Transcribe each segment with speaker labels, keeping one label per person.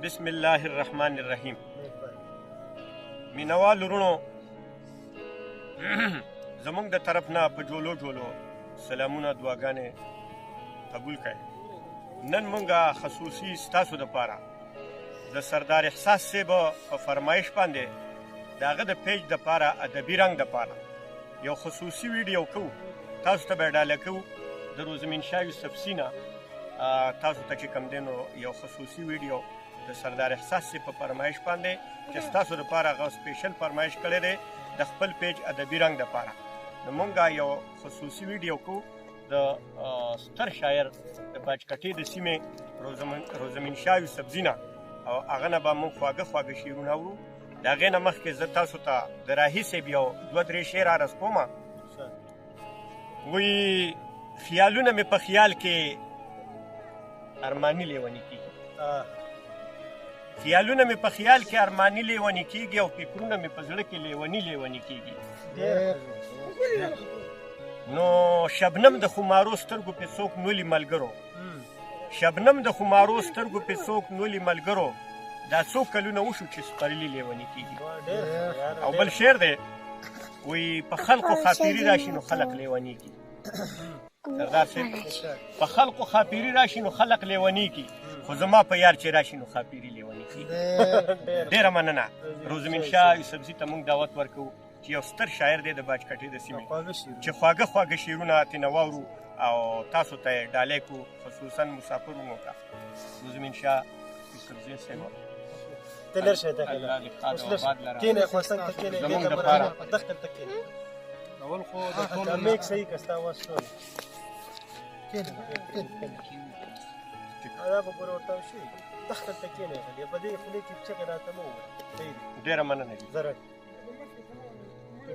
Speaker 1: بسم الله الرحمن الرحیم. مینوال ورونو زمونږ د طرف نه په جولو جولو سلامونه دعاګانې قبول کړئ. نن مونږه خصوصي ستاسو دپاره د سردار احساس صاحب په فرمایش باندې د هغه د پیج دپاره ادبي رنګ دپاره یو خصوصي ویډیو کوو. تاسو ته به یې ډاله کوو د روزمین شاه یوسف سي نه تاسو ته چې کوم دی نو یو خصوصي ویډیو د سردار احساس صاحب په فرمایش باندې چې ستاسو دپاره هغه سپیشل فرمایش کړی دی د خپل پیج ادبي رنګ دپاره. نو مونږه یو خصوصي ویډیو کوو د ستر شاعر د باجکټۍ د سیمې روزمین شاه یوسف زي نه، او هغه نه به مونږ خواږه خواږه شعرونه اورو. د هغې نه مخکې زه تاسو ته د راهي صاحب یو دوه درې شعر عرض کومه. وایي خیالونه مې په خیال کې ارماني لیوني کېږي، خیالونه مې په خیال کې ارماني لیوني کېږي، او فکرونه مې په زړه کې لیوني کېږي. نو شبنم د خمارو سترګو پې څوک نولي ملګرو، شبنم د خمارو سترګو پې څوک نولي ملګرو، دا څو کلونه وشو چې سپرلي لیوني کېږي. او بل شعر دی وایي په خلقو خاطري راشي نو خلق لیونیږي. سردار صاحب په خلقو خاطري راشي نو خلق لیونیږي، خو زما په یار چې راشي نو خاطري لیوني کېږي. ډېره مننه. روزمین شاه یوسف زي ته موږ دعوت ورکوو چې یو ستر شاعر دی د باجکټۍ د سیمې چې خواږه خواږه شعرونه ترېنه واورو او تاسو ته یې ډالۍ کړو، خصوصا مسافرونو ته. روزمین شاه یوسف زي صاحب
Speaker 2: تلر شه ده کینه خوستن ته کینه
Speaker 1: زمونږ دپاره
Speaker 2: دخل ته کینه
Speaker 3: اول خو د ټولو
Speaker 2: میک صحیح کستا واسو کینه دا به ګور ورته شي دخل ته کینه غلی په دې خپل کې چې راته مو
Speaker 1: ډېره مننه دي.
Speaker 2: زره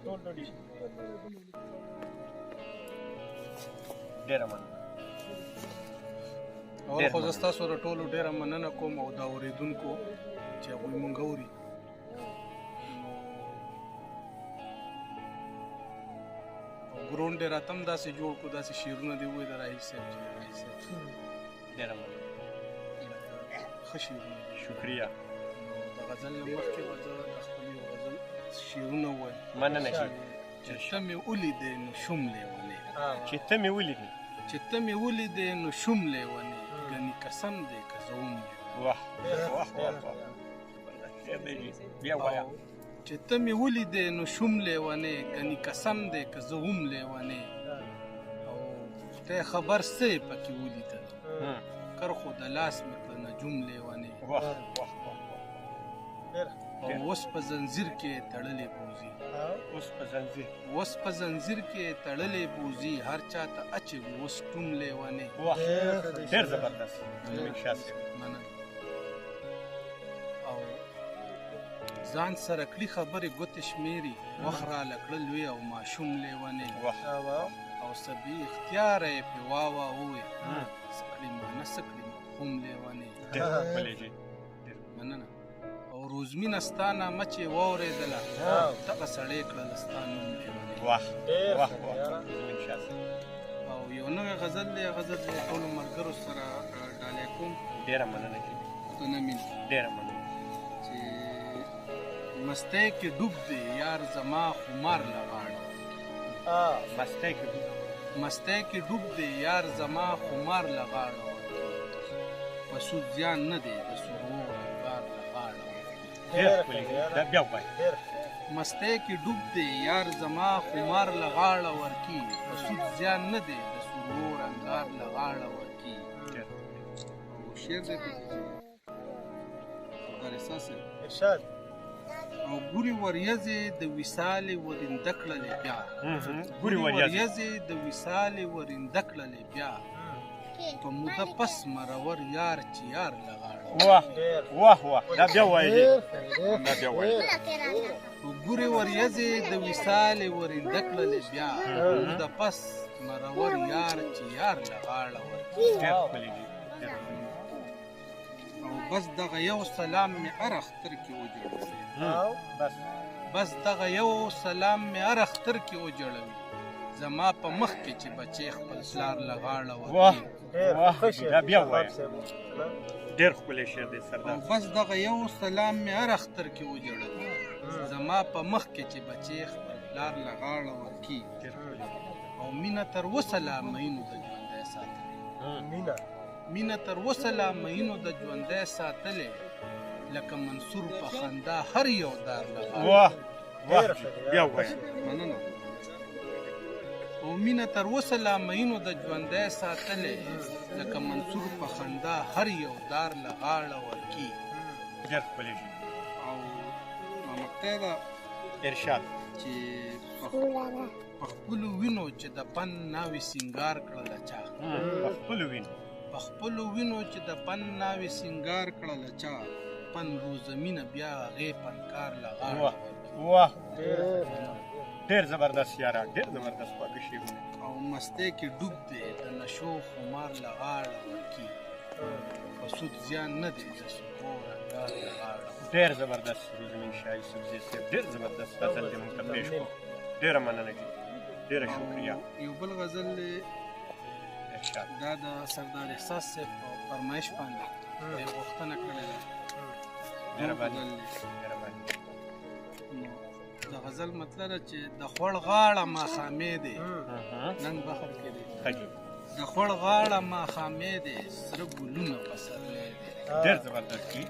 Speaker 2: ټول ډوډۍ
Speaker 1: ډېره مننه.
Speaker 3: اول خو زه ستاسو د ټولو ډېره مننه کوم او د اورېدونکو چې هغوی مونږ اوري. نو ګرون ډېر راته هم داسې جوړ کړو، داسې شعرونه دې ووایي د راهي صاحب چې راهي صاحب
Speaker 1: ډېره مننه.
Speaker 3: ښه شعرونه دي.
Speaker 1: شکریه.
Speaker 3: نو د غزل نه مخکې به زه د خپل یو غزل شعرونه ووایم.
Speaker 1: مننه شي.
Speaker 3: چې ته مې ولیدې نو شوم لیونې،
Speaker 1: چې ته مې ولیدې
Speaker 3: چې ته مې ولیدې نو شوم لیونې، ګنې قسم دی که زه وم
Speaker 1: واه واه واه بیا وایه.
Speaker 3: چې ته مې ولیدې نو شوم لیونې، ګنې قسم دی که زه هم لیونې، او ته خبر څه یې پکې ولیدل، کرخو د لاس مې په نجوم لیونې، او اوس په زنځیر کې تړلې بوزي، اوس په زنځیر کې تړلې بوزي، هر چا ته اچوي اوس ټوم لیونې.
Speaker 1: ډېر زبردست.
Speaker 3: مننه. او ځان سره کړي خبرې ګوتې شمېري، وخت راله کړه لوی او ماشوم لیونې، او څه بې اختیاره یې پرې واووې، څه کړي ما نه څه کړي مفهوم لیونې. مننه. او روزمینه ستا نامه چې واورېدله دغه سړی کړله ستا نوم لیونې. او یو نوی غزل دی، غزل د ټولو ملګرو سره ډالۍ کوم.
Speaker 1: ډېره مننه کېږي.
Speaker 3: ته نه مینه.
Speaker 1: ډېره مننه.
Speaker 3: چې مستی کې ډوب دی یار زما خمار له غاړه، مستی کې ډوب دی یار زما خمار له غاړه، په سود زیان نه دی د سرور انګار له غاړه. مستی کې ډوب دی یار زما خمار له غاړه ورکی، په سود زیان نه دی د سرور انګار له غاړه ورکی. او شعر دی
Speaker 2: ارشاد.
Speaker 3: او ګوري وریځې د وصالې ورنده کړلې بیا، ګوري وریځې د وصالې ورنده کړلې بیا، په موده پس مرور یار چې یار له غاړه.
Speaker 1: واه دا بیا وایي.
Speaker 3: ګوري وریځې د وصالې ورنده کړلې بیا، په موده پس مرور یار چې یار له غاړه ورکي. او بس دغه یو سلام مې هر اختر کې وجوړوي، بس دغه یو سلام مې هر اختر کې وجوړوي، زما په مخ کې چې بچې خپل پلار له غاړه ورکي.
Speaker 1: واه، دا بیا وایه.
Speaker 2: صاحب.
Speaker 1: ډېر ښکلی شعر دی
Speaker 3: او
Speaker 1: سردار.
Speaker 3: بس دغه یو سلام مې هر اختر کې وجړل زما په مخ کې چې بچې خپل پلار له غاړه ورکي او مینه تر اوسه لا مینو د ژوندی ساتلې مینه تر اوسه لا مینو د ژوندی ساتلې لکه منصور په خندا هر یو دار له غاړه.
Speaker 1: واه واه، بیا وایه.
Speaker 3: مننه. او مینه تر اوسه لا مینو د ژوندی ساتلې لکه منصور په خندا هر یو دار له غاړه ورکي.
Speaker 1: ډېر ښکلی شعر.
Speaker 3: او مامکتی ده
Speaker 1: ارشاد.
Speaker 3: چې په خپلو وینو چې د پن ناوې سینګار کړله چا
Speaker 1: په خپلو وینو
Speaker 3: په خپلو وینو چې د پن ناوې سینګار کړله چا پن روزمینه بیا هغې پنکار له غاړه
Speaker 1: واه واه، ډېر زبردست یاره، ډېر زبردست خواږه شعرونه.
Speaker 3: او مستی کې ډوب دی د نشو خمار له غاړه ورکي په سود زیان نه دی د سکو رنګار له غاړه.
Speaker 1: ډېر زبردست روزمین شاه یوسفزي صاحب، ډېر زبردست غزل دې موږ ته پېښ کړو. ډېره مننه جي، ډېره شکریه.
Speaker 3: یو بل غزل
Speaker 1: ارشاد.
Speaker 3: دا د سردار احساس صاحب په فرمایش باندې یې غوښتنه کړې ده.
Speaker 1: مهرباني.
Speaker 3: نو د غزل مطلب ده چې د خوړ غاړه ماښامې دی نن بحر کې دی د خوړ غاړه ماښامې دی سره ګلونه پسرلی دی.
Speaker 1: ډېر زبردست دي،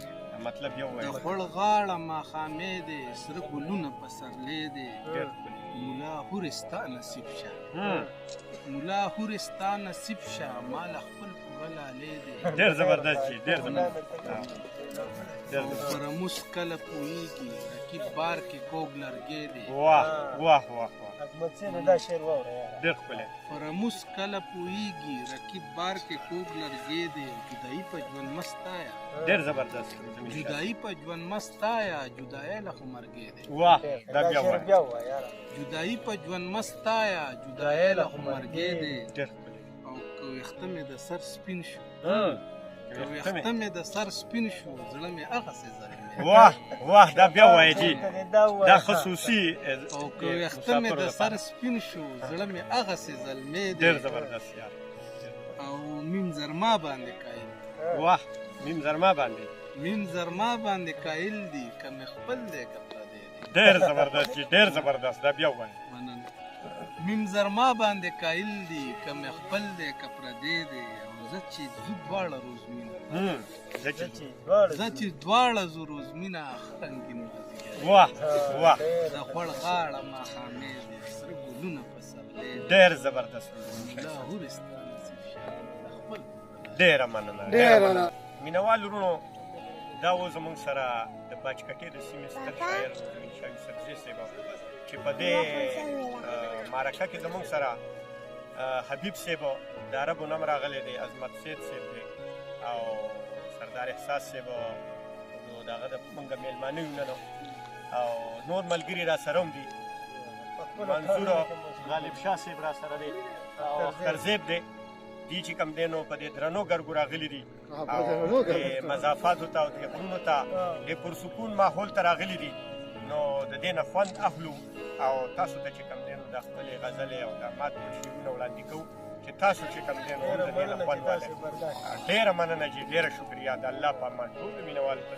Speaker 1: مطلب یو
Speaker 3: د
Speaker 1: وایي.
Speaker 3: خوړ غاړه ماښامې دی سره ګلونه پسرلی دی.
Speaker 1: ډېر ښکلی.
Speaker 3: مولا هورې ستا نصیب شه مولا هورې ستا نصیب شه ما له خپل پوره لالې دی.
Speaker 1: ډېر زبردست دي، ډېر زبردست.
Speaker 3: او فراموس کله پوهېږي رقیب بار کې کوږ لرګی دی.
Speaker 1: واه واه واه واه،
Speaker 2: احمد سین دا شعر واوره یاره.
Speaker 1: ډېر ښکلی.
Speaker 3: فراموس کله پوهېږي رقیب بار کې کوږ لرګی دی. جدایي په ژوند مست آیا
Speaker 1: ډېر زبردست روزمین شاه.
Speaker 3: جدایي په ژوند مست آیا جدایي له خو مرګی دی.
Speaker 1: واه، دا بیا
Speaker 2: شعر
Speaker 1: وایه.
Speaker 2: بیا وایه یاره.
Speaker 3: جدایي په ژوند مست آیا جدایي له خو مرګی دی.
Speaker 1: ډېر ښکلی.
Speaker 3: او که ویښته مې د سر سپین شو که
Speaker 1: ویښته
Speaker 3: ویښته مې د سر سپین شو زړه مې هغسې زلمی.
Speaker 1: واه واه، دا بیا وایه جي،
Speaker 2: دا وایه.
Speaker 1: دا خصوصي
Speaker 3: او که ویښته مې د سر سپین شو زړه مې هغسې زلمی دی.
Speaker 1: ډېر زبردست یار.
Speaker 3: او میم زرما باندې قایل
Speaker 1: واه، میم زرما باندې
Speaker 3: میم زرما باندې قایل دي که مې خپل دی که پردی دی.
Speaker 1: ډېر زبردست جي، ډېر زبردست. دا بیا وایه.
Speaker 3: مننه. میم زرما باندې قایل دي که مې خپل دی که پردی دی. او زه چې ځو دواړه روزمینه زه چې دواړه زو روزمینه ښه رنګین مازدیګر.
Speaker 1: واه واه،
Speaker 3: د خوړ غاړه ماښامې دی سره ګلونه پسرلی دی.
Speaker 1: ډېر زبردست.
Speaker 3: مولا هورې ستا نصیب شه د خپل
Speaker 1: ډېره مننه. مینوال ورونو، دا و زموږ سره د باچکټې د سیمې ستر شاعر روزمین شاه یوسفزي صاحب چې په دې معرکه کې زموږ سره حبیب صاحب د عربو نوم راغلی دی، عظمت سید صاحب دی او سردار احساس صاحب د هغه د موږ میلمانه یو نن او نور ملګري را سره هم دي. منظور غالب شاه صاحب را سره دی او اختر زیب دی. دی چې کوم دی نو په دې درنو ګرګو راغلي دي او د مضافاتو ته او د غرونو ته د پرسکون ماحول ته راغلي دي. نو د دې نه خوند اخلو او تاسو ته چې کوم دی نو د خپلې غزلې او د مات شعرونه وړاندې کوو چې تاسو چې کوم دی نو د دې نه خوند واخلئ. ډېره مننه جي، ډېره شکریه. د الله په امان ټولو مینوالو ته